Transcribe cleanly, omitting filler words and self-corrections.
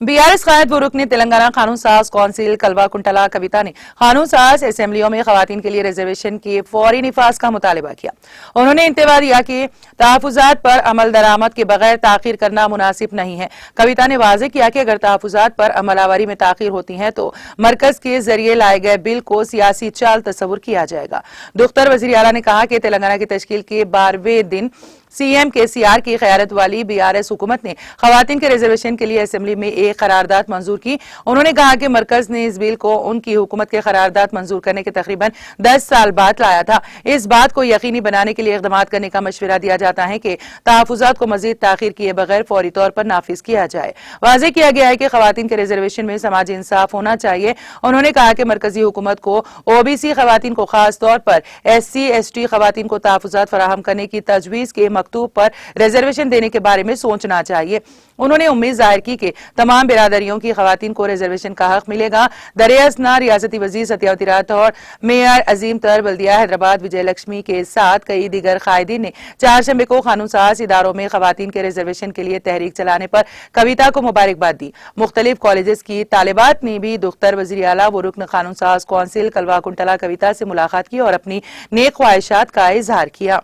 BRS कायद व रुकन तेलंगाना कानून साज कौंसिल कलवा कुंटला कविता ने कानून साज असेंबलियों में खवातीन के लिए रिजर्वेशन के फौरी निफाज का मुतालबा किया। उन्होंने इंतबा दिया कि तहफुजात पर अमल दरामद के बगैर ताखीर करना मुनासिब नहीं है। कविता ने वाज़ेह किया कि अगर तहफुजात पर अमलावरी में ताखीर होती है तो मरकज के जरिए लाए गए बिल को सियासी चाल तस्वुर किया जाएगा। दुख्तर वज़ीर आला ने कहा कि तेलंगाना की तश्कील के 12वें दिन सीएम केसीआर की क़यादत वाली बीआरएस हुकूमत ने खवातीन के रिजर्वेशन के लिए असेंबली में एक करारदाद मंजूर की। उन्होंने कहा कि मरकज ने इस बिल को उनकी हुकूमत के करारदाद मंजूर करने के तकरीबन 10 साल बाद लाया था। इस बात को यकीनी बनाने के लिए इक़दाम करने का मशवरा दिया जाता है कि तहफुजात को मजीद ताखीर किए बगैर फौरी तौर पर नाफिज किया जाए। वाज़ेह किया गया है कि खवातीन के रिजर्वेशन में समाजी इंसाफ होना चाहिए। उन्होंने कहा कि मरकजी हुकूमत को ओबीसी खवातीन को खास तौर पर SC ST खवातीन को तहफुजात फराहम करने की तजवीज़ के मकतूब पर रिजर्वेशन देने के बारे में सोचना चाहिए। उन्होंने उम्मीद जाहिर की कि तमाम बिरादरियों की खवातीन को रिजर्वेशन का हक मिलेगा। दरियासना रियासती वजीर सत्यावती राठौर, मेयर अजीम तर, बल्दिया हैदराबाद विजय लक्ष्मी के साथ कई दीगर कायदीन ने 4 शंबे को कानून साज इदारों में खवातीन के रिजर्वेशन के लिए तहरीक चलाने पर कविता को मुबारकबाद दी। मुख्तलिफ कॉलेजेस की तालिबात ने भी दुख्तर वज़ीर आला व रुकन कानून साज कौंसिल कलवा कुंटला कविता से मुलाकात की और अपनी नेक ख्वाहिशात का इजहार किया।